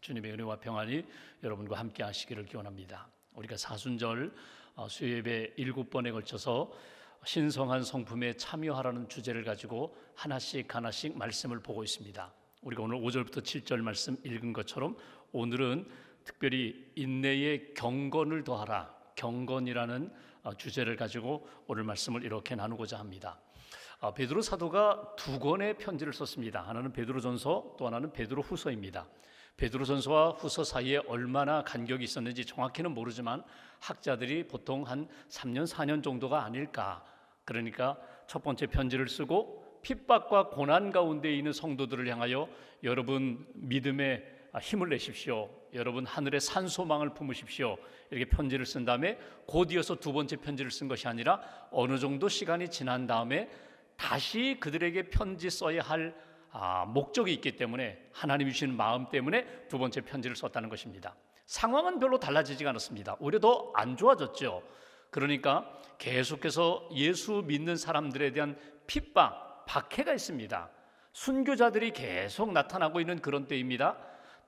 주님의 은혜와 평안이 여러분과 함께 하시기를 기원합니다. 우리가 사순절 수요예배 7번에 걸쳐서 신성한 성품에 참여하라는 주제를 가지고 하나씩 말씀을 보고 있습니다. 우리가 오늘 5절부터 7절 말씀 읽은 것처럼 오늘은 특별히 인내의 경건을 더하라, 경건이라는 주제를 가지고 오늘 말씀을 이렇게 나누고자 합니다. 베드로 사도가 두 권의 편지를 썼습니다. 하나는 베드로전서, 또 하나는 베드로후서입니다. 베드로전서와 후서 사이에 얼마나 간격이 있었는지 정확히는 모르지만 학자들이 보통 한 3년, 4년 정도가 아닐까. 그러니까 첫 번째 편지를 쓰고 핍박과 고난 가운데 있는 성도들을 향하여 여러분 믿음에 힘을 내십시오, 여러분 하늘의 산소망을 품으십시오, 이렇게 편지를 쓴 다음에 곧 이어서 두 번째 편지를 쓴 것이 아니라 어느 정도 시간이 지난 다음에 다시 그들에게 편지 써야 할 목적이 있기 때문에, 하나님이 주시는 마음 때문에 두 번째 편지를 썼다는 것입니다. 상황은 별로 달라지지가 않았습니다. 오히려 더 안 좋아졌죠. 그러니까 계속해서 예수 믿는 사람들에 대한 핍박, 박해가 있습니다. 순교자들이 계속 나타나고 있는 그런 때입니다.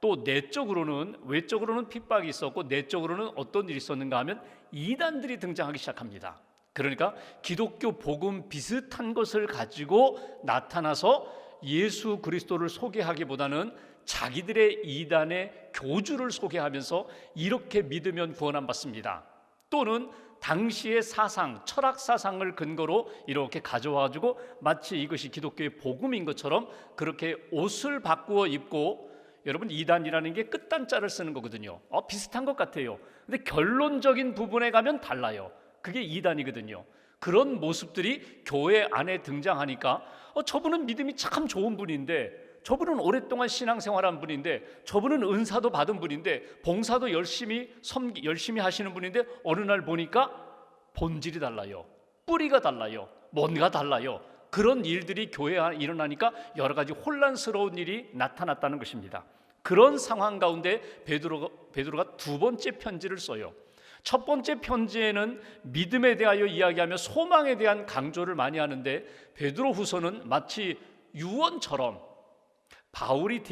또 내적으로는, 외적으로는 핍박이 있었고 내적으로는 어떤 일이 있었는가 하면 이단들이 등장하기 시작합니다. 그러니까 기독교 복음 비슷한 것을 가지고 나타나서 예수 그리스도를 소개하기보다는 자기들의 이단의 교주를 소개하면서 이렇게 믿으면 구원함 받습니다, 또는 당시의 사상, 철학 사상을 근거로 이렇게 가져와가지고 마치 이것이 기독교의 복음인 것처럼 그렇게 옷을 바꾸어 입고, 여러분 이단이라는 게 끝단자를 쓰는 거거든요. 비슷한 것 같아요. 근데 결론적인 부분에 가면 달라요. 그게 이단이거든요. 그런 모습들이 교회 안에 등장하니까 저분은 믿음이 참 좋은 분인데, 저분은 오랫동안 신앙생활한 분인데, 저분은 은사도 받은 분인데, 봉사도 열심히 하시는 분인데 어느 날 보니까 본질이 달라요. 뿌리가 달라요. 뭔가 달라요. 그런 일들이 교회 안에 일어나니까 여러 가지 혼란스러운 일이 나타났다는 것입니다. 그런 상황 가운데 베드로가 두 번째 편지를 써요. 첫 번째 편지에는 믿음에 대하여 이야기하며 소망에 대한 강조를 많이 하는데, 베드로후서는 마치 유언처럼, 바울이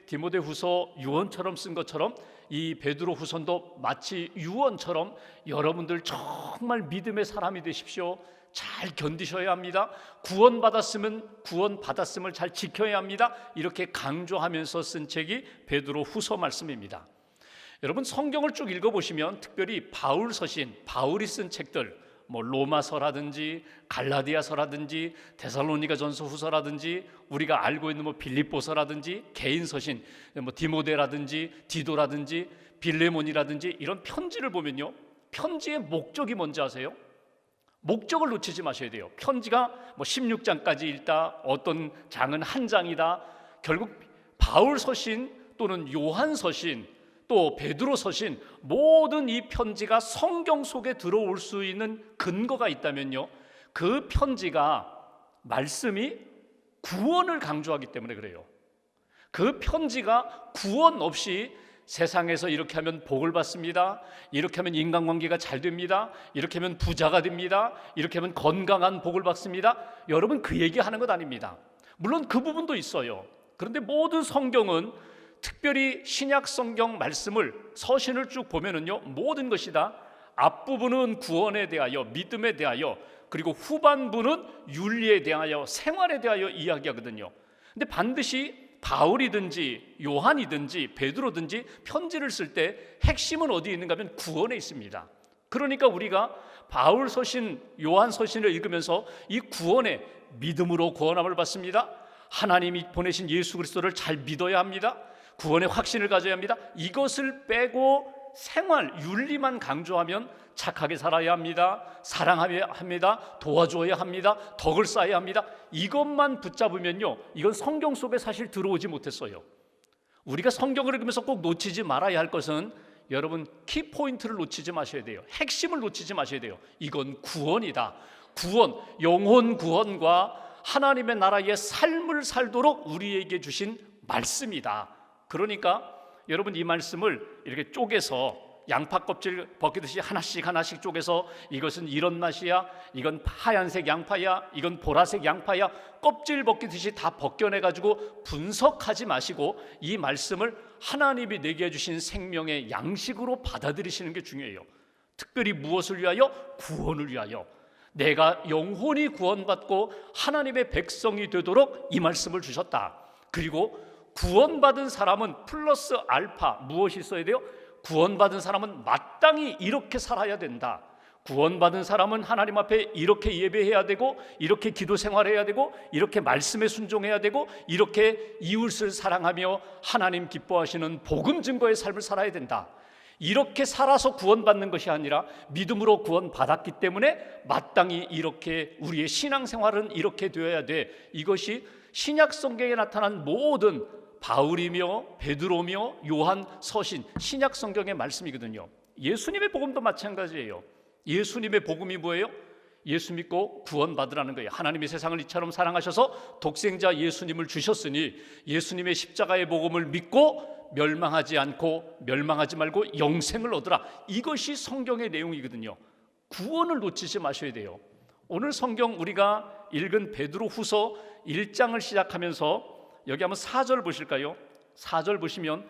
디모데후서 유언처럼 쓴 것처럼 이 베드로후서도 마치 유언처럼 여러분들 정말 믿음의 사람이 되십시오, 잘 견디셔야 합니다, 구원받았음을 잘 지켜야 합니다, 이렇게 강조하면서 쓴 책이 베드로후서 말씀입니다. 여러분 성경을 쭉 읽어보시면 특별히 바울이 쓴 책들, 로마서라든지 갈라디아서라든지 데살로니가전서 후서라든지 우리가 알고 있는 빌립보서라든지 개인 서신, 디모데라든지 디도라든지 빌레몬이라든지 이런 편지를 보면요, 편지의 목적이 뭔지 아세요? 목적을 놓치지 마셔야 돼요. 편지가 16장까지 읽다, 어떤 장은 한 장이다. 결국 바울 서신 또는 요한 서신, 또 베드로 서신, 모든 이 편지가 성경 속에 들어올 수 있는 근거가 있다면요, 그 편지가, 말씀이 구원을 강조하기 때문에 그래요. 그 편지가 구원 없이 세상에서 이렇게 하면 복을 받습니다, 이렇게 하면 인간관계가 잘 됩니다, 이렇게 하면 부자가 됩니다, 이렇게 하면 건강한 복을 받습니다, 여러분 그 얘기하는 것 아닙니다. 물론 그 부분도 있어요. 그런데 모든 성경은, 특별히 신약 성경 말씀을, 서신을 쭉 보면은요, 모든 것이 다 앞부분은 구원에 대하여, 믿음에 대하여, 그리고 후반부는 윤리에 대하여, 생활에 대하여 이야기하거든요. 근데 반드시 바울이든지 요한이든지 베드로든지 편지를 쓸 때 핵심은 어디에 있는가 하면 구원에 있습니다. 그러니까 우리가 바울 서신, 요한 서신을 읽으면서 이 구원에, 믿음으로 구원함을 받습니다, 하나님이 보내신 예수 그리스도를 잘 믿어야 합니다, 구원의 확신을 가져야 합니다, 이것을 빼고 생활, 윤리만 강조하면 착하게 살아야 합니다, 사랑해야 합니다, 도와줘야 합니다, 덕을 쌓아야 합니다, 이것만 붙잡으면요, 이건 성경 속에 사실 들어오지 못했어요. 우리가 성경을 읽으면서 꼭 놓치지 말아야 할 것은, 여러분 키포인트를 놓치지 마셔야 돼요. 핵심을 놓치지 마셔야 돼요. 이건 구원이다. 구원, 영혼 구원과 하나님의 나라의 삶을 살도록 우리에게 주신 말씀이다. 그러니까 여러분 이 말씀을 이렇게 쪼개서 양파 껍질 벗기듯이 하나씩 하나씩 쪼개서 이것은 이런 맛이야, 이건 하얀색 양파야, 이건 보라색 양파야, 껍질 벗기듯이 다 벗겨내가지고 분석하지 마시고 이 말씀을 하나님이 내게 해주신 생명의 양식으로 받아들이시는 게 중요해요. 특별히 무엇을 위하여? 구원을 위하여. 내가 영혼이 구원받고 하나님의 백성이 되도록 이 말씀을 주셨다. 그리고 구원받은 사람은 플러스 알파 무엇이 있어야 돼요? 구원받은 사람은 마땅히 이렇게 살아야 된다. 구원받은 사람은 하나님 앞에 이렇게 예배해야 되고, 이렇게 기도 생활해야 되고, 이렇게 말씀에 순종해야 되고, 이렇게 이웃을 사랑하며 하나님 기뻐하시는 복음 증거의 삶을 살아야 된다. 이렇게 살아서 구원받는 것이 아니라 믿음으로 구원받았기 때문에 마땅히 이렇게 우리의 신앙생활은 이렇게 되어야 돼. 이것이 신약 성경에 나타난 모든 바울이며 베드로며 요한, 서신, 신약 성경의 말씀이거든요. 예수님의 복음도 마찬가지예요. 예수님의 복음이 뭐예요? 예수 믿고 구원받으라는 거예요. 하나님이 세상을 이처럼 사랑하셔서 독생자 예수님을 주셨으니 예수님의 십자가의 복음을 믿고 멸망하지 않고 멸망하지 말고 영생을 얻으라. 이것이 성경의 내용이거든요. 구원을 놓치지 마셔야 돼요. 오늘 성경 우리가 읽은 베드로후서 1장을 시작하면서 여기 한번 4절 보실까요? 4절 보시면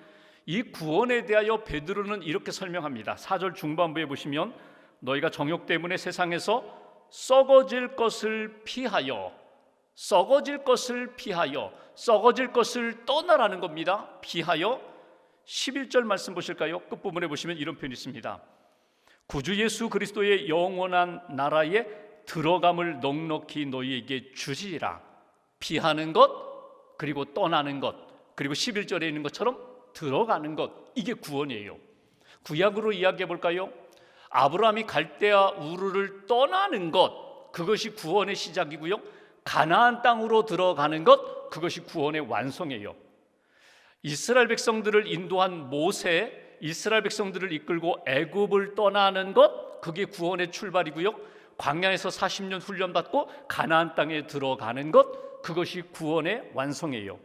이 구원에 대하여 베드로는 이렇게 설명합니다. 4절 중반부에 보시면 너희가 정욕 때문에 세상에서 썩어질 것을 피하여, 썩어질 것을 피하여, 썩어질 것을 떠나라는 겁니다. 피하여. 11절 말씀 보실까요? 끝부분에 보시면 이런 표현이 있습니다. 구주 예수 그리스도의 영원한 나라에 들어감을 넉넉히 너희에게 주시리라. 피하는 것, 그리고 떠나는 것, 그리고 11절에 있는 것처럼 들어가는 것, 이게 구원이에요. 구약으로 이야기해 볼까요? 아브라함이 갈대아 우르를 떠나는 것, 그것이 구원의 시작이고요. 가나안 땅으로 들어가는 것, 그것이 구원의 완성이에요. 이스라엘 백성들을 인도한 모세, 이스라엘 백성들을 이끌고 애굽을 떠나는 것, 그게 구원의 출발이고요. 광야에서 40년 훈련받고 가나안 땅에 들어가는 것, 그것이 구원의 완성이에요.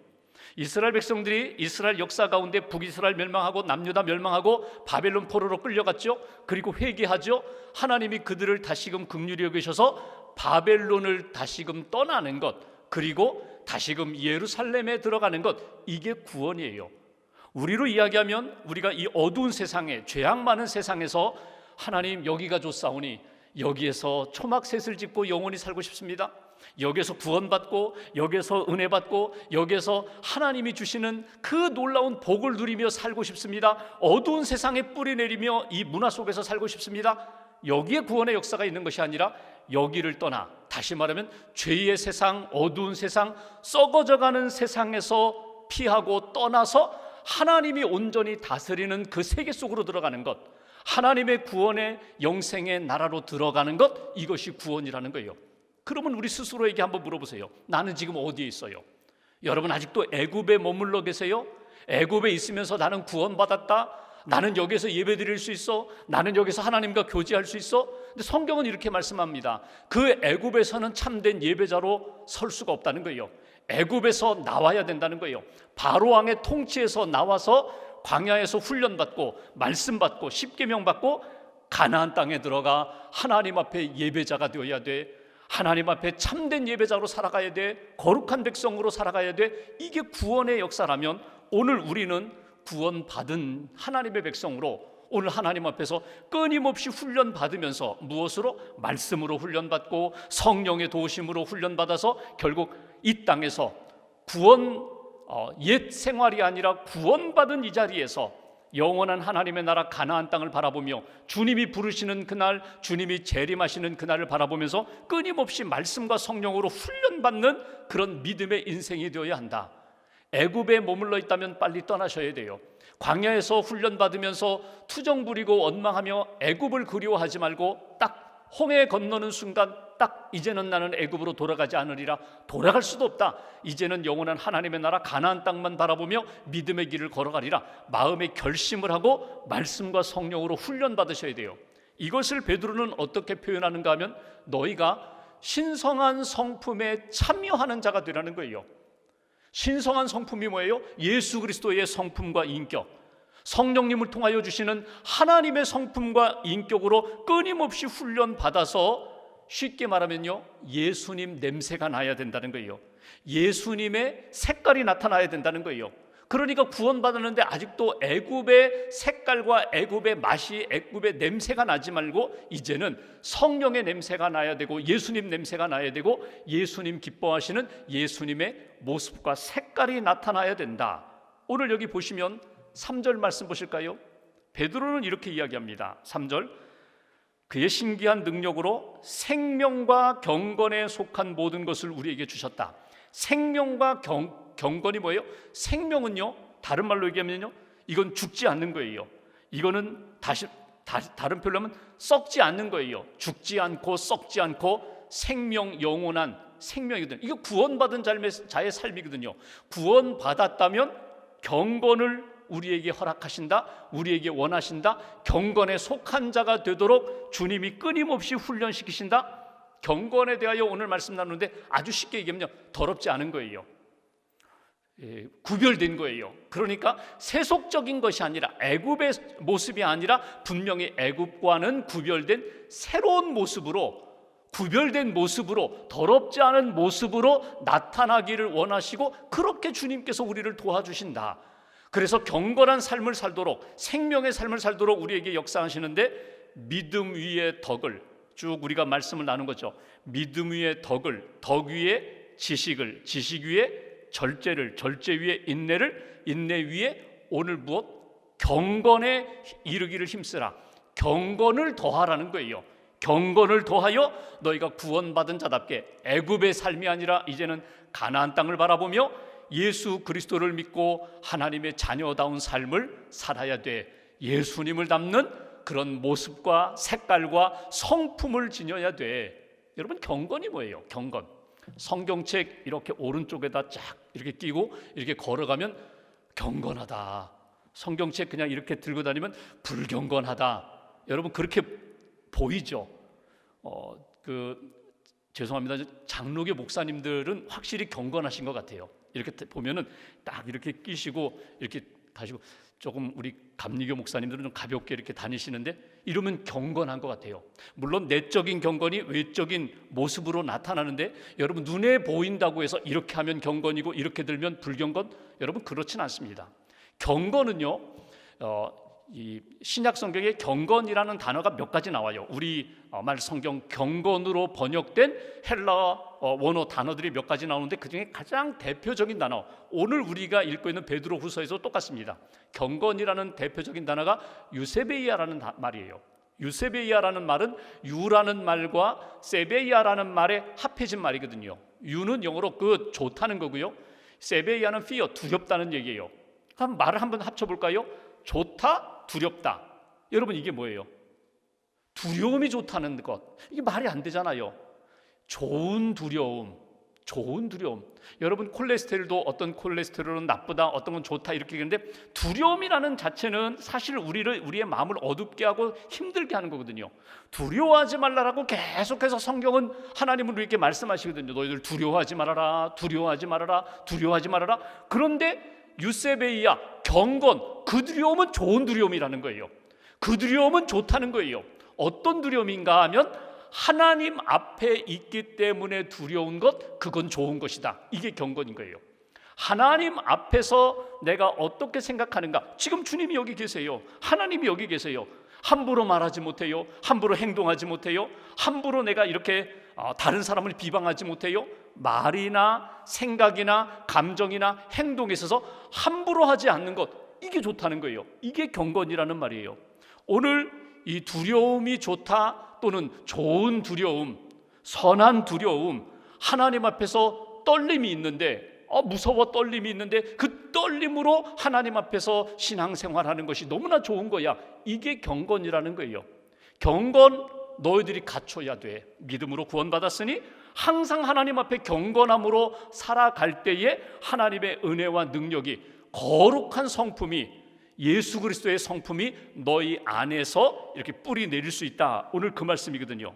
이스라엘 백성들이 이스라엘 역사 가운데 북이스라엘 멸망하고 남유다 멸망하고 바벨론 포로로 끌려갔죠. 그리고 회개하죠. 하나님이 그들을 다시금 긍휼히 여기셔서 바벨론을 다시금 떠나는 것, 그리고 다시금 예루살렘에 들어가는 것, 이게 구원이에요. 우리로 이야기하면 우리가 이 어두운 세상에, 죄악 많은 세상에서 하나님 여기가 좋사오니 여기에서 초막셋을 짓고 영원히 살고 싶습니다. 여기에서 구원받고, 여기에서 은혜 받고, 여기에서 하나님이 주시는 그 놀라운 복을 누리며 살고 싶습니다. 어두운 세상에 뿌리 내리며 이 문화 속에서 살고 싶습니다. 여기에 구원의 역사가 있는 것이 아니라 여기를 떠나, 다시 말하면 죄의 세상, 어두운 세상, 썩어져가는 세상에서 피하고 떠나서 하나님이 온전히 다스리는 그 세계 속으로 들어가는 것, 하나님의 구원의 영생의 나라로 들어가는 것, 이것이 구원이라는 거예요. 그러면 우리 스스로에게 한번 물어보세요. 나는 지금 어디에 있어요? 여러분 아직도 애굽에 머물러 계세요? 애굽에 있으면서 나는 구원받았다, 나는 여기서 예배드릴 수 있어, 나는 여기서 하나님과 교제할 수 있어. 근데 성경은 이렇게 말씀합니다. 그 애굽에서는 참된 예배자로 설 수가 없다는 거예요. 애굽에서 나와야 된다는 거예요. 바로 왕의 통치에서 나와서 광야에서 훈련받고 말씀받고 십계명 받고 가나안 땅에 들어가 하나님 앞에 예배자가 되어야 돼. 하나님 앞에 참된 예배자로 살아가야 돼. 거룩한 백성으로 살아가야 돼. 이게 구원의 역사라면 오늘 우리는 구원받은 하나님의 백성으로 오늘 하나님 앞에서 끊임없이 훈련받으면서 무엇으로? 말씀으로 훈련받고 성령의 도우심으로 훈련받아서 결국 이 땅에서 구원 옛 생활이 아니라 구원받은 이 자리에서 영원한 하나님의 나라 가나안 땅을 바라보며 주님이 부르시는 그날, 주님이 재림하시는 그날을 바라보면서 끊임없이 말씀과 성령으로 훈련받는 그런 믿음의 인생이 되어야 한다. 애굽에 머물러 있다면 빨리 떠나셔야 돼요. 광야에서 훈련받으면서 투정 부리고 원망하며 애굽을 그리워하지 말고 딱 홍해 건너는 순간 딱 이제는 나는 애굽으로 돌아가지 않으리라. 돌아갈 수도 없다. 이제는 영원한 하나님의 나라 가나안 땅만 바라보며 믿음의 길을 걸어가리라. 마음의 결심을 하고 말씀과 성령으로 훈련받으셔야 돼요. 이것을 베드로는 어떻게 표현하는가 하면 너희가 신성한 성품에 참여하는 자가 되라는 거예요. 신성한 성품이 뭐예요? 예수 그리스도의 성품과 인격. 성령님을 통하여 주시는 하나님의 성품과 인격으로 끊임없이 훈련받아서 쉽게 말하면요, 예수님 냄새가 나야 된다는 거예요. 예수님의 색깔이 나타나야 된다는 거예요. 그러니까 구원받았는데 아직도 애굽의 색깔과 애굽의 맛이, 애굽의 냄새가 나지 말고 이제는 성령의 냄새가 나야 되고 예수님 냄새가 나야 되고 예수님 기뻐하시는 예수님의 모습과 색깔이 나타나야 된다. 오늘 여기 보시면 3절 말씀 보실까요? 베드로는 이렇게 이야기합니다. 3절, 그의 신기한 능력으로 생명과 경건에 속한 모든 것을 우리에게 주셨다. 생명과 경건이 뭐예요? 생명은요, 다른 말로 얘기하면요, 이건 죽지 않는 거예요. 이거는 다른 표현로 하면 썩지 않는 거예요. 죽지 않고 썩지 않고 생명, 영원한 생명이거든요. 이거 구원받은 자의 삶이거든요. 구원받았다면 경건을 우리에게 허락하신다, 우리에게 원하신다, 경건에 속한 자가 되도록 주님이 끊임없이 훈련시키신다. 경건에 대하여 오늘 말씀 나누는데 아주 쉽게 얘기하면 더럽지 않은 거예요. 구별된 거예요. 그러니까 세속적인 것이 아니라, 애굽의 모습이 아니라 분명히 애굽과는 구별된 새로운 모습으로, 구별된 모습으로, 더럽지 않은 모습으로 나타나기를 원하시고 그렇게 주님께서 우리를 도와주신다. 그래서 경건한 삶을 살도록, 생명의 삶을 살도록 우리에게 역사하시는데, 믿음 위에 덕을, 쭉 우리가 말씀을 나눈 거죠. 믿음 위에 덕을, 덕 위에 지식을, 지식 위에 절제를, 절제 위에 인내를, 인내 위에 오늘 무엇? 경건에 이르기를 힘쓰라. 경건을 더하라는 거예요. 경건을 더하여 너희가 구원받은 자답게 애굽의 삶이 아니라 이제는 가나안 땅을 바라보며 예수 그리스도를 믿고 하나님의 자녀다운 삶을 살아야 돼. 예수님을 닮는 그런 모습과 색깔과 성품을 지녀야 돼. 여러분, 경건이 뭐예요? 경건. 성경책 이렇게 오른쪽에다 쫙 이렇게 끼고 이렇게 걸어가면 경건하다. 성경책 그냥 이렇게 들고 다니면 불경건하다. 여러분, 그렇게 보이죠? 죄송합니다. 장로교 목사님들은 확실히 경건하신 것 같아요. 이렇게 보면은 딱 이렇게 끼시고 이렇게 가시고, 조금 우리 감리교 목사님들은 좀 가볍게 이렇게 다니시는데 이러면 경건한 것 같아요. 물론 내적인 경건이 외적인 모습으로 나타나는데, 여러분, 눈에 보인다고 해서 이렇게 하면 경건이고 이렇게 들면 불경건, 여러분, 그렇진 않습니다. 경건은요, 이 신약 성경에 경건이라는 단어가 몇 가지 나와요. 우리 말 성경 경건으로 번역된 헬라 원어 단어들이 몇 가지 나오는데 그중에 가장 대표적인 단어, 오늘 우리가 읽고 있는 베드로 후서에서 똑같습니다. 경건이라는 대표적인 단어가 유세베이아라는 말이에요. 유세베이아라는 말은 유라는 말과 세베이아라는 말에 합해진 말이거든요. 유는 영어로 좋다는 거고요, 세베이아는 fear, 두렵다는 얘기예요. 그럼 말을 한번 합쳐볼까요? 좋다, 두렵다. 여러분, 이게 뭐예요? 두려움이 좋다는 것, 이게 말이 안 되잖아요. 좋은 두려움, 좋은 두려움. 여러분, 콜레스테롤도 어떤 콜레스테롤은 나쁘다, 어떤 건 좋다 이렇게 얘기하는데, 두려움이라는 자체는 사실 우리의 마음을 어둡게 하고 힘들게 하는 거거든요. 두려워하지 말라라고 계속해서 성경은 하나님은 우리에게 말씀하시거든요. 너희들 두려워하지 말아라, 두려워하지 말아라, 두려워하지 말아라. 그런데 유세베이아, 경건, 그 두려움은 좋은 두려움이라는 거예요. 그 두려움은 좋다는 거예요. 어떤 두려움인가 하면 하나님 앞에 있기 때문에 두려운 것, 그건 좋은 것이다. 이게 경건인 거예요. 하나님 앞에서 내가 어떻게 생각하는가. 지금 주님이 여기 계세요. 하나님이 여기 계세요. 함부로 말하지 못해요. 함부로 행동하지 못해요. 함부로 내가 이렇게 다른 사람을 비방하지 못해요. 말이나 생각이나 감정이나 행동에 있어서 함부로 하지 않는 것, 이게 좋다는 거예요. 이게 경건이라는 말이에요. 오늘 이 두려움이 좋다, 또는 좋은 두려움, 선한 두려움, 하나님 앞에서 떨림이 있는데, 무서워 떨림이 있는데 그 떨림으로 하나님 앞에서 신앙생활하는 것이 너무나 좋은 거야. 이게 경건이라는 거예요. 경건 너희들이 갖춰야 돼. 믿음으로 구원받았으니 항상 하나님 앞에 경건함으로 살아갈 때에 하나님의 은혜와 능력이, 거룩한 성품이, 예수 그리스도의 성품이 너희 안에서 이렇게 뿌리 내릴 수 있다. 오늘 그 말씀이거든요.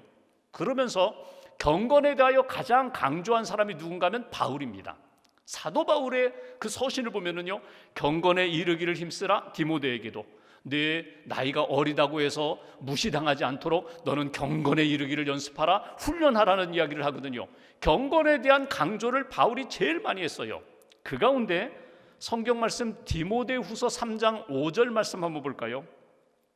그러면서 경건에 대하여 가장 강조한 사람이 누군가 하면 바울입니다. 사도 바울의 그 서신을 보면은요, 경건에 이르기를 힘쓰라. 디모데에게도 내 나이가 어리다고 해서 무시당하지 않도록 너는 경건에 이르기를 연습하라, 훈련하라는 이야기를 하거든요. 경건에 대한 강조를 바울이 제일 많이 했어요. 그 가운데 성경 말씀 디모데후서 3장 5절 말씀 한번 볼까요?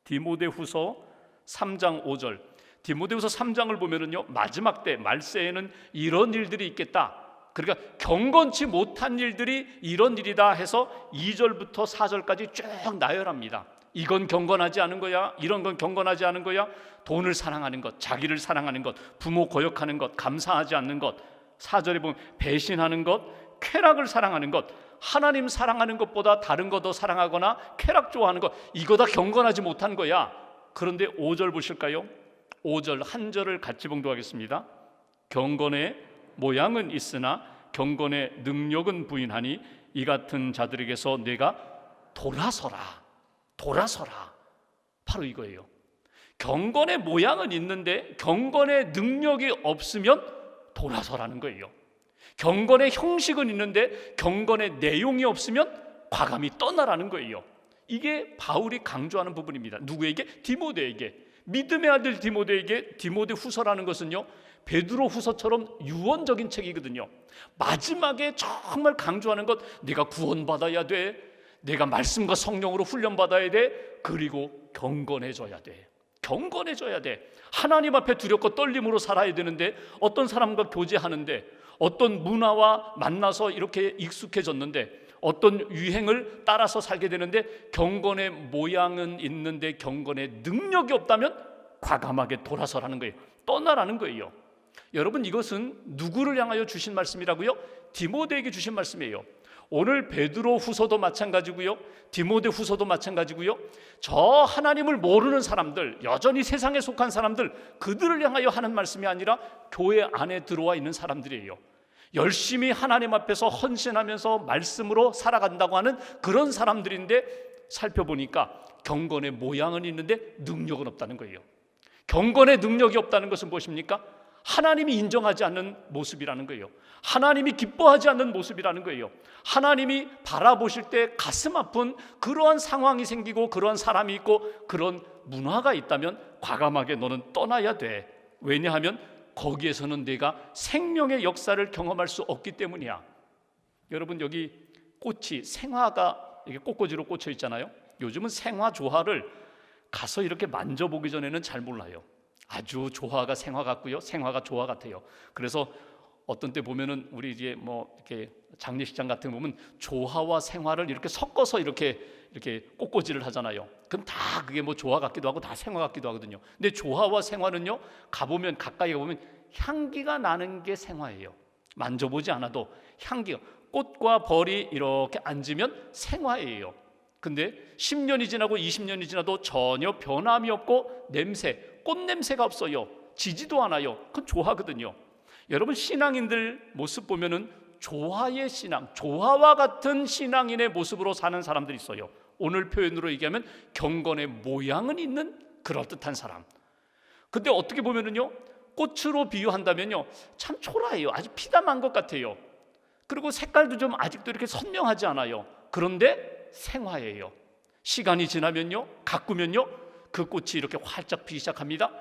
디모데후서 3장 5절. 디모데후서 3장을 보면은요, 마지막 때 말세에는 이런 일들이 있겠다. 그러니까 경건치 못한 일들이 이런 일이다 해서 2절부터 4절까지 쭉 나열합니다. 이건 경건하지 않은 거야, 이런 건 경건하지 않은 거야. 돈을 사랑하는 것, 자기를 사랑하는 것, 부모 거역하는 것, 감사하지 않는 것. 4절에 보면 배신하는 것, 쾌락을 사랑하는 것, 하나님 사랑하는 것보다 다른 거 더 사랑하거나 쾌락 좋아하는 것, 이거 다 경건하지 못한 거야. 그런데 5절 보실까요? 5절 한 절을 같이 봉독하겠습니다. 경건의 모양은 있으나 경건의 능력은 부인하니 이 같은 자들에게서 내가 돌아서라. 돌아서라. 바로 이거예요. 경건의 모양은 있는데 경건의 능력이 없으면 돌아서라는 거예요. 경건의 형식은 있는데 경건의 내용이 없으면 과감히 떠나라는 거예요. 이게 바울이 강조하는 부분입니다. 누구에게? 디모데에게. 믿음의 아들 디모데에게. 디모데후서라는 것은요, 베드로후서처럼 유언적인 책이거든요. 마지막에 정말 강조하는 것, 내가 구원받아야 돼, 내가 말씀과 성령으로 훈련받아야 돼, 그리고 경건해져야 돼. 경건해져야 돼. 하나님 앞에 두렵고 떨림으로 살아야 되는데, 어떤 사람과 교제하는데, 어떤 문화와 만나서 이렇게 익숙해졌는데, 어떤 유행을 따라서 살게 되는데 경건의 모양은 있는데 경건의 능력이 없다면 과감하게 돌아서라는 거예요. 떠나라는 거예요. 여러분, 이것은 누구를 향하여 주신 말씀이라고요? 디모데에게 주신 말씀이에요. 오늘 베드로 후서도 마찬가지고요, 디모데 후서도 마찬가지고요. 저 하나님을 모르는 사람들, 여전히 세상에 속한 사람들, 그들을 향하여 하는 말씀이 아니라 교회 안에 들어와 있는 사람들이에요. 열심히 하나님 앞에서 헌신하면서 말씀으로 살아간다고 하는 그런 사람들인데, 살펴보니까 경건의 모양은 있는데 능력은 없다는 거예요. 경건의 능력이 없다는 것은 무엇입니까? 하나님이 인정하지 않는 모습이라는 거예요. 하나님이 기뻐하지 않는 모습이라는 거예요. 하나님이 바라보실 때 가슴 아픈 그러한 상황이 생기고 그러한 사람이 있고 그런 문화가 있다면 과감하게 너는 떠나야 돼. 왜냐하면 거기에서는 내가 생명의 역사를 경험할 수 없기 때문이야. 여러분, 여기 꽃이 생화가 이게 꽃꽂이로 꽂혀 있잖아요. 요즘은 생화 조화를 가서 이렇게 만져보기 전에는 잘 몰라요. 아주 조화가 생화 같고요, 생화가 조화 같아요. 그래서 어떤 때 보면은 우리 이제 뭐 이렇게 장례식장 같은 거 보면 조화와 생화를 이렇게 섞어서 이렇게 꽃꽂이를 하잖아요. 그럼 다 그게 뭐 조화 같기도 하고 다 생화 같기도 하거든요. 근데 조화와 생화는요, 가보면 가까이 가보면 향기가 나는 게 생화예요. 만져보지 않아도 향기가, 꽃과 벌이 이렇게 앉으면 생화예요. 근데 10년이 지나고 20년이 지나도 전혀 변함이 없고 냄새, 꽃 냄새가 없어요. 지지도 않아요. 그건 조화거든요. 여러분, 신앙인들 모습 보면은 조화의 신앙, 조화와 같은 신앙인의 모습으로 사는 사람들이 있어요. 오늘 표현으로 얘기하면 경건의 모양은 있는 그럴듯한 사람. 근데 어떻게 보면은요, 꽃으로 비유한다면요, 참 초라해요. 아주 피담한 것 같아요. 그리고 색깔도 좀 아직도 이렇게 선명하지 않아요. 그런데 생화예요. 시간이 지나면요, 가꾸면요, 그 꽃이 이렇게 활짝 피기 시작합니다.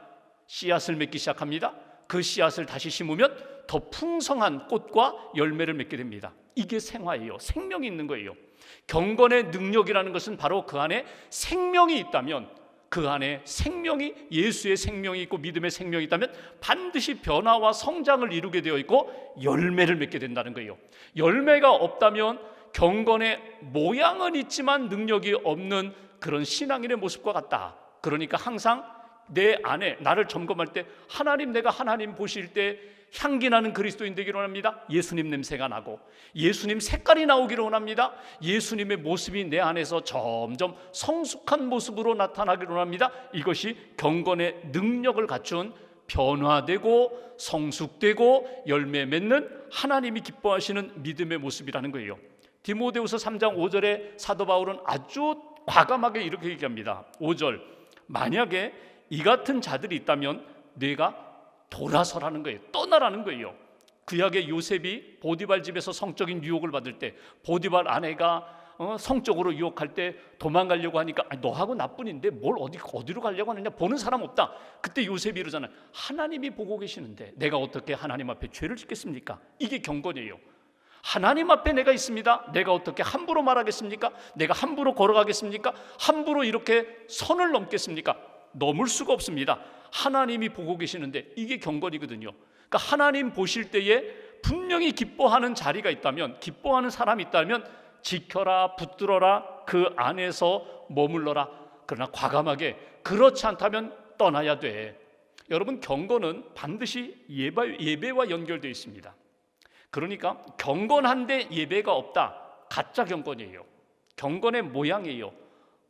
씨앗을 맺기 시작합니다. 그 씨앗을 다시 심으면 더 풍성한 꽃과 열매를 맺게 됩니다. 이게 생화예요. 생명이 있는 거예요. 경건의 능력이라는 것은 바로 그 안에 생명이 있다면, 그 안에 생명이, 예수의 생명이 있고 믿음의 생명이 있다면 반드시 변화와 성장을 이루게 되어 있고 열매를 맺게 된다는 거예요. 열매가 없다면 경건의 모양은 있지만 능력이 없는 그런 신앙인의 모습과 같다. 그러니까 항상 내 안에 나를 점검할 때, 하나님, 내가 하나님 보실 때 향기 나는 그리스도인 되기를 원합니다. 예수님 냄새가 나고 예수님 색깔이 나오기를 원합니다. 예수님의 모습이 내 안에서 점점 성숙한 모습으로 나타나기를 원합니다. 이것이 경건의 능력을 갖춘 변화되고 성숙되고 열매 맺는 하나님이 기뻐하시는 믿음의 모습이라는 거예요. 디모데후서 3장 5절에 사도 바울은 아주 과감하게 이렇게 얘기합니다. 5절, 만약에 이 같은 자들이 있다면 내가 돌아서라는 거예요. 떠나라는 거예요. 구약의 요셉이 보디발 집에서 성적인 유혹을 받을 때, 보디발 아내가 성적으로 유혹할 때 도망가려고 하니까 너하고 나뿐인데 뭘 어디로 가려고 하느냐, 보는 사람 없다. 그때 요셉이 이러잖아요. 하나님이 보고 계시는데 내가 어떻게 하나님 앞에 죄를 짓겠습니까? 이게 경건이에요. 하나님 앞에 내가 있습니다. 내가 어떻게 함부로 말하겠습니까? 내가 함부로 걸어가겠습니까? 함부로 이렇게 선을 넘겠습니까? 넘을 수가 없습니다. 하나님이 보고 계시는데 이게 경건이거든요. 그러니까 하나님 보실 때에 분명히 기뻐하는 자리가 있다면, 기뻐하는 사람이 있다면 지켜라, 붙들어라, 그 안에서 머물러라. 그러나 과감하게 그렇지 않다면 떠나야 돼. 여러분, 경건은 반드시 예배와 연결되어 있습니다. 그러니까 경건한데 예배가 없다, 가짜 경건이에요. 경건의 모양이에요.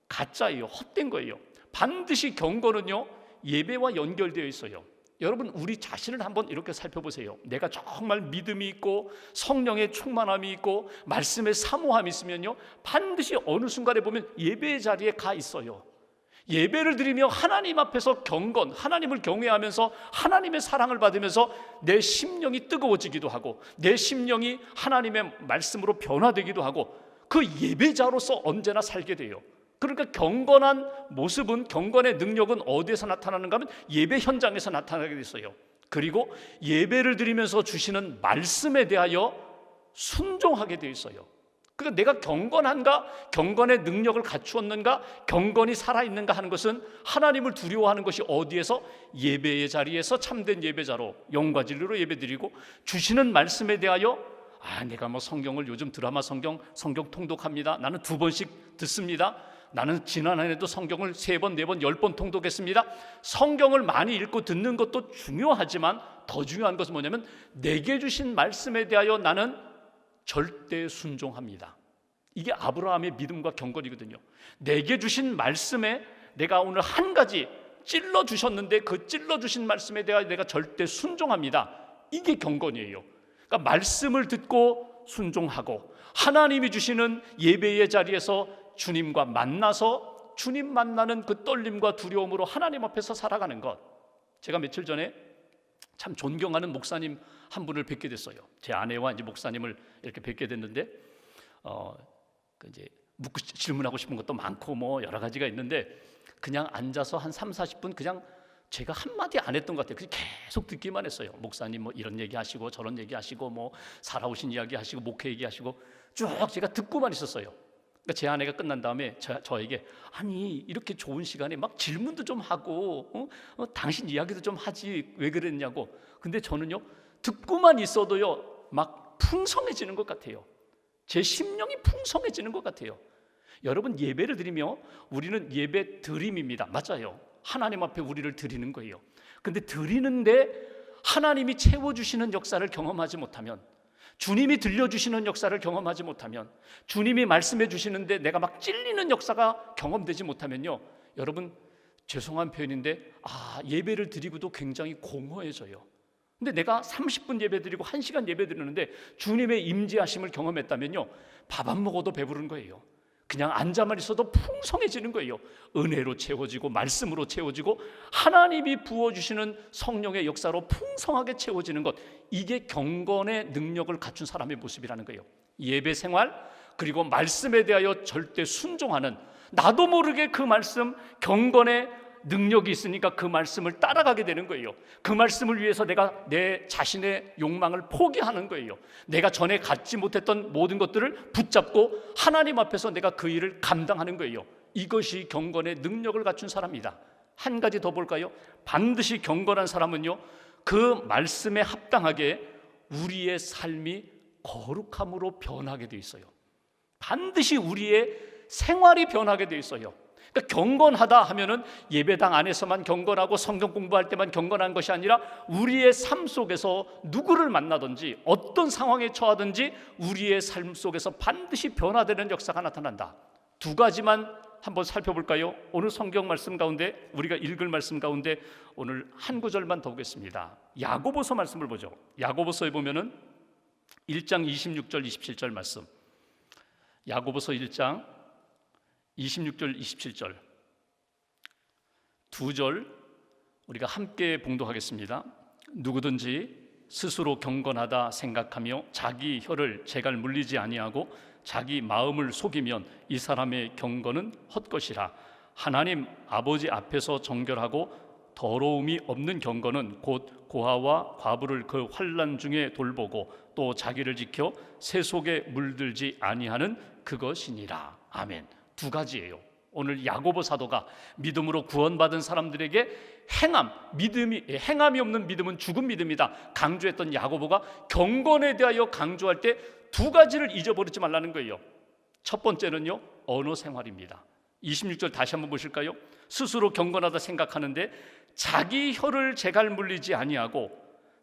가짜예요. 헛된 거예요. 반드시 경건은요, 예배와 연결되어 있어요. 여러분, 우리 자신을 한번 이렇게 살펴보세요. 내가 정말 믿음이 있고 성령의 충만함이 있고 말씀의 사모함이 있으면요, 반드시 어느 순간에 보면 예배의 자리에 가 있어요. 예배를 드리며 하나님 앞에서 경건, 하나님을 경외하면서 하나님의 사랑을 받으면서 내 심령이 뜨거워지기도 하고 내 심령이 하나님의 말씀으로 변화되기도 하고 그 예배자로서 언제나 살게 돼요. 그러니까 경건한 모습은, 경건의 능력은 어디에서 나타나는가 하면 예배 현장에서 나타나게 됐어요. 그리고 예배를 드리면서 주시는 말씀에 대하여 순종하게 되어 있어요. 그러니까 내가 경건한가, 경건의 능력을 갖추었는가, 경건이 살아있는가 하는 것은 하나님을 두려워하는 것이 어디에서? 예배의 자리에서 참된 예배자로 영과 진리로 예배드리고 주시는 말씀에 대하여 내가 성경을 요즘 드라마 성경 통독합니다. 나는 2번씩 듣습니다. 나는 지난 한 해도 성경을 3번, 4번, 10번 통독했습니다. 성경을 많이 읽고 듣는 것도 중요하지만 더 중요한 것은 뭐냐면 내게 주신 말씀에 대하여 나는 절대 순종합니다. 이게 아브라함의 믿음과 경건이거든요. 내게 주신 말씀에 내가 오늘 한 가지 찔러 주셨는데 그 찔러 주신 말씀에 대하여 내가 절대 순종합니다. 이게 경건이에요. 그러니까 말씀을 듣고 순종하고 하나님이 주시는 예배의 자리에서 주님과 만나서 주님 만나는 그 떨림과 두려움으로 하나님 앞에서 살아가는 것. 제가 며칠 전에 참 존경하는 목사님 한 분을 뵙게 됐어요. 제 아내와 이제 목사님을 이렇게 뵙게 됐는데 이제 묻고 질문하고 싶은 것도 많고 여러 가지가 있는데 그냥 앉아서 한 3-40분 그냥 제가 한마디 안 했던 것 같아요. 그냥 계속 듣기만 했어요. 목사님 이런 얘기하시고 저런 얘기하시고 살아오신 이야기하시고 목회 얘기하시고 쭉 제가 듣고만 있었어요. 그러니까 제 아내가 끝난 다음에 저에게 아니 이렇게 좋은 시간에 막 질문도 좀 하고 당신 이야기도 좀 하지 왜 그랬냐고. 근데 저는요 듣고만 있어도요 막 풍성해지는 것 같아요. 제 심령이 풍성해지는 것 같아요. 여러분, 예배를 드리며 우리는 예배 드림입니다. 맞아요. 하나님 앞에 우리를 드리는 거예요. 근데 드리는데 하나님이 채워주시는 역사를 경험하지 못하면, 주님이 들려주시는 역사를 경험하지 못하면, 주님이 말씀해 주시는데 내가 막 찔리는 역사가 경험되지 못하면요, 여러분 죄송한 표현인데 예배를 드리고도 굉장히 공허해져요. 근데 내가 30분 예배 드리고 1시간 예배 드리는데 주님의 임재하심을 경험했다면요, 밥 안 먹어도 배부른 거예요. 그냥 앉아만 있어도 풍성해지는 거예요. 은혜로 채워지고 말씀으로 채워지고 하나님이 부어주시는 성령의 역사로 풍성하게 채워지는 것, 이게 경건의 능력을 갖춘 사람의 모습이라는 거예요. 예배 생활, 그리고 말씀에 대하여 절대 순종하는, 나도 모르게 그 말씀, 경건의 능력이 있으니까 그 말씀을 따라가게 되는 거예요. 그 말씀을 위해서 내가 내 자신의 욕망을 포기하는 거예요. 내가 전에 갖지 못했던 모든 것들을 붙잡고 하나님 앞에서 내가 그 일을 감당하는 거예요. 이것이 경건의 능력을 갖춘 사람이다. 한 가지 더 볼까요? 반드시 경건한 사람은요, 그 말씀에 합당하게 우리의 삶이 거룩함으로 변하게 돼 있어요. 반드시 우리의 생활이 변하게 돼 있어요. 그러니까 경건하다 하면은 예배당 안에서만 경건하고 성경 공부할 때만 경건한 것이 아니라 우리의 삶 속에서 누구를 만나든지 어떤 상황에 처하든지 우리의 삶 속에서 반드시 변화되는 역사가 나타난다. 2가지만 한번 살펴볼까요? 오늘 성경 말씀 가운데, 우리가 읽을 말씀 가운데 오늘 한 구절만 더 보겠습니다. 야고보서 말씀을 보죠. 야고보서에 보면은 1장 26절 27절 말씀, 야고보서 1장 26절 27절 2절 우리가 함께 봉독하겠습니다. 누구든지 스스로 경건하다 생각하며 자기 혀를 제갈 물리지 아니하고 자기 마음을 속이면 이 사람의 경건은 헛것이라. 하나님 아버지 앞에서 정결하고 더러움이 없는 경건은 곧 고아와 과부를 그 환난 중에 돌보고 또 자기를 지켜 새 속에 물들지 아니하는 그것이니라. 아멘. 두 가지예요. 오늘 야고보 사도가 믿음으로 구원받은 사람들에게 행함이 없는 믿음은 죽은 믿음이다 강조했던 야고보가 경건에 대하여 강조할 때 두 가지를 잊어버리지 말라는 거예요. 첫 번째는요, 언어 생활입니다. 26절 다시 한번 보실까요? 스스로 경건하다 생각하는데 자기 혀를 제갈 물리지 아니하고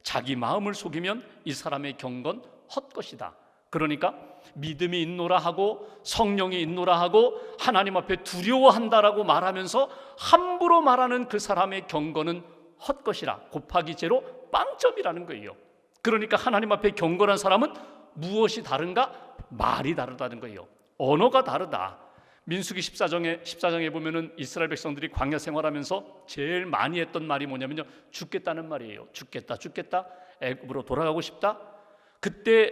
자기 마음을 속이면 이 사람의 경건 헛것이다. 그러니까 믿음이 있노라 하고 성령이 있노라 하고 하나님 앞에 두려워한다라고 말하면서 함부로 말하는 그 사람의 경건은 헛것이라. 곱하기 제로 빵점이라는 거예요. 그러니까 하나님 앞에 경건한 사람은 무엇이 다른가? 말이 다르다는 거예요. 언어가 다르다. 민수기 14장에 보면은 이스라엘 백성들이 광야 생활하면서 제일 많이 했던 말이 뭐냐면요, 죽겠다는 말이에요. 죽겠다. 애굽으로 돌아가고 싶다. 그때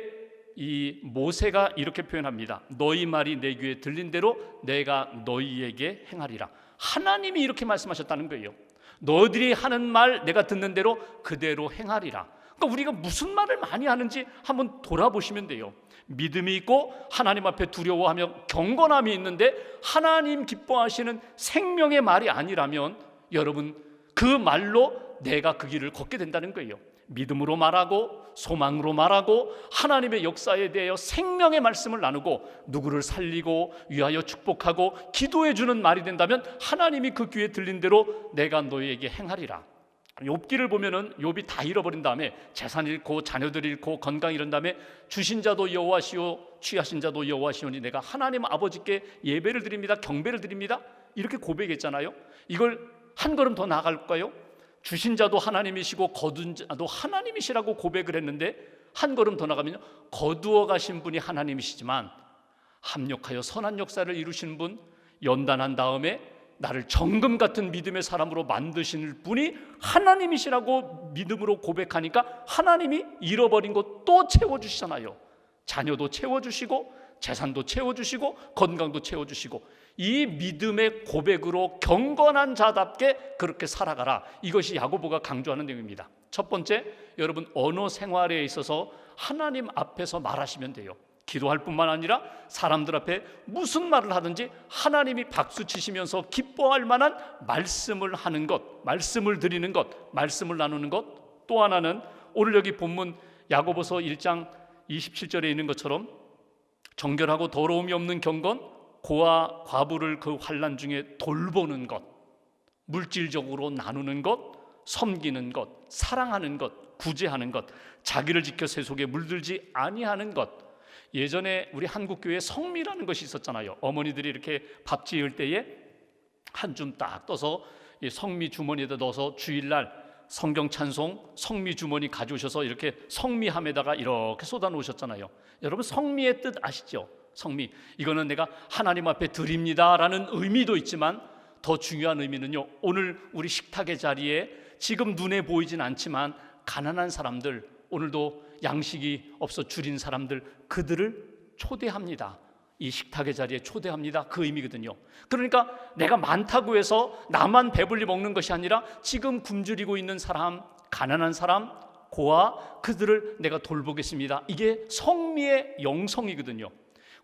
이 모세가 이렇게 표현합니다. 너희 말이 내 귀에 들린 대로 내가 너희에게 행하리라. 하나님이 이렇게 말씀하셨다는 거예요. 너희들이 하는 말 내가 듣는 대로 그대로 행하리라. 그러니까 우리가 무슨 말을 많이 하는지 한번 돌아보시면 돼요. 믿음이 있고 하나님 앞에 두려워하며 경건함이 있는데 하나님 기뻐하시는 생명의 말이 아니라면 여러분 그 말로 내가 그 길을 걷게 된다는 거예요. 믿음으로 말하고 소망으로 말하고 하나님의 역사에 대하여 생명의 말씀을 나누고 누구를 살리고 위하여 축복하고 기도해 주는 말이 된다면 하나님이 그 귀에 들린 대로 내가 너희에게 행하리라. 욥기를 보면은 욥이 다 잃어버린 다음에 재산 잃고 자녀들 잃고 건강 잃은 다음에 주신 자도 여호와시오 취하신 자도 여호와시오니 내가 하나님 아버지께 예배를 드립니다, 경배를 드립니다, 이렇게 고백했잖아요. 이걸 한 걸음 더 나아갈까요? 주신 자도 하나님이시고 거둔 자도 하나님이시라고 고백을 했는데 한 걸음 더 나가면요, 거두어 가신 분이 하나님이시지만 합력하여 선한 역사를 이루신 분, 연단한 다음에 나를 정금 같은 믿음의 사람으로 만드실 분이 하나님이시라고 믿음으로 고백하니까 하나님이 잃어버린 것 또 채워주시잖아요. 자녀도 채워주시고 재산도 채워주시고 건강도 채워주시고 이 믿음의 고백으로 경건한 자답게 그렇게 살아가라. 이것이 야고보가 강조하는 내용입니다. 첫 번째, 여러분 언어 생활에 있어서 하나님 앞에서 말하시면 돼요. 기도할 뿐만 아니라 사람들 앞에 무슨 말을 하든지 하나님이 박수 치시면서 기뻐할 만한 말씀을 하는 것, 말씀을 드리는 것, 말씀을 나누는 것. 또 하나는 오늘 여기 본문 야고보서 1장 27절에 있는 것처럼 정결하고 더러움이 없는 경건, 고아 과부를 그 환난 중에 돌보는 것, 물질적으로 나누는 것, 섬기는 것, 사랑하는 것, 구제하는 것, 자기를 지켜 새 속에 물들지 아니하는 것. 예전에 우리 한국교회에 성미라는 것이 있었잖아요. 어머니들이 이렇게 밥 지을 때에 한 줌 딱 떠서 성미 주머니에다 넣어서 주일날 성경 찬송 성미 주머니 가져오셔서 이렇게 성미함에다가 이렇게 쏟아 놓으셨잖아요. 여러분 성미의 뜻 아시죠? 성미, 이거는 내가 하나님 앞에 드립니다라는 의미도 있지만 더 중요한 의미는요, 오늘 우리 식탁의 자리에 지금 눈에 보이진 않지만 가난한 사람들, 오늘도 양식이 없어 줄인 사람들, 그들을 초대합니다. 이 식탁의 자리에 초대합니다. 그 의미거든요. 그러니까 내가 많다고 해서 나만 배불리 먹는 것이 아니라 지금 굶주리고 있는 사람, 가난한 사람, 고아, 그들을 내가 돌보겠습니다. 이게 성미의 영성이거든요.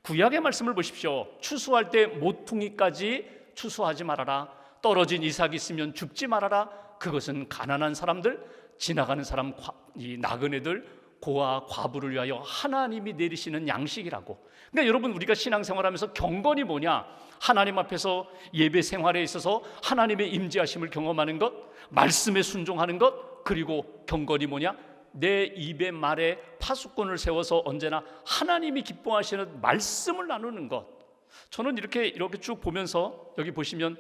구약의 말씀을 보십시오. 추수할 때 모퉁이까지 추수하지 말아라. 떨어진 이삭이 있으면 줍지 말아라. 그것은 가난한 사람들, 지나가는 사람, 이 나그네들, 고아 과부를 위하여 하나님이 내리시는 양식이라고. 그러니까 여러분 우리가 신앙생활하면서 경건이 뭐냐? 하나님 앞에서 예배 생활에 있어서 하나님의 임재하심을 경험하는 것, 말씀에 순종하는 것, 그리고 경건이 뭐냐? 내 입의 말에 파수꾼을 세워서 언제나 하나님이 기뻐하시는 말씀을 나누는 것. 저는 이렇게 쭉 보면서 여기 보시면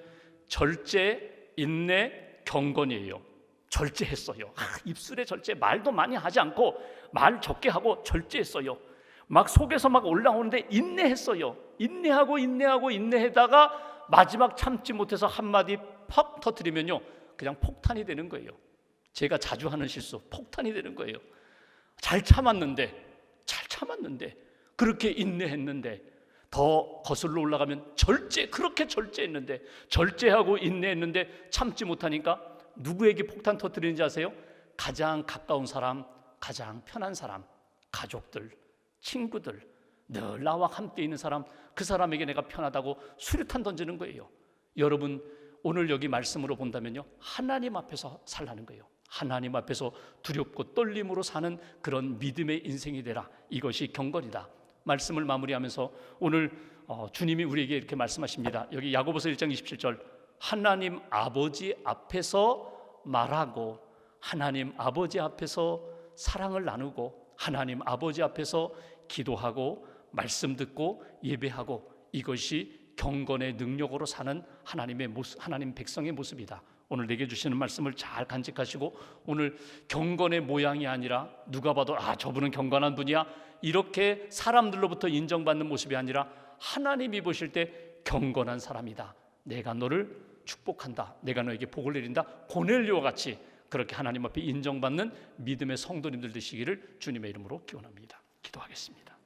절제, 인내, 경건이에요. 절제했어요. 입술에 절제, 말도 많이 하지 않고 말 적게 하고 절제했어요. 막 속에서 막 올라오는데 인내했어요. 인내하다가 마지막 참지 못해서 한마디 퍽 터뜨리면요, 그냥 폭탄이 되는 거예요. 제가 자주 하는 실수, 폭탄이 되는 거예요. 잘 참았는데 그렇게 인내했는데 더 거슬러 올라가면 그렇게 절제했는데 절제하고 인내했는데 참지 못하니까 누구에게 폭탄 터뜨리는지 아세요? 가장 가까운 사람, 가장 편한 사람, 가족들, 친구들, 늘 나와 함께 있는 사람, 그 사람에게 내가 편하다고 수류탄 던지는 거예요. 여러분, 오늘 여기 말씀으로 본다면요, 하나님 앞에서 살라는 거예요. 하나님 앞에서 두렵고 떨림으로 사는 그런 믿음의 인생이 되라. 이것이 경건이다. 말씀을 마무리하면서 오늘 주님이 우리에게 이렇게 말씀하십니다. 여기 야고보서 1장 27절, 하나님 아버지 앞에서 말하고 하나님 아버지 앞에서 사랑을 나누고 하나님 아버지 앞에서 기도하고 말씀 듣고 예배하고, 이것이 경건의 능력으로 사는 하나님 백성의 모습이다. 오늘 내게 주시는 말씀을 잘 간직하시고, 오늘 경건의 모양이 아니라 누가 봐도 저분은 경건한 분이야, 이렇게 사람들로부터 인정받는 모습이 아니라 하나님이 보실 때 경건한 사람이다, 내가 너를 축복한다, 내가 너에게 복을 내린다, 고넬료와 같이 그렇게 하나님 앞에 인정받는 믿음의 성도님들 되시기를 주님의 이름으로 기원합니다. 기도하겠습니다.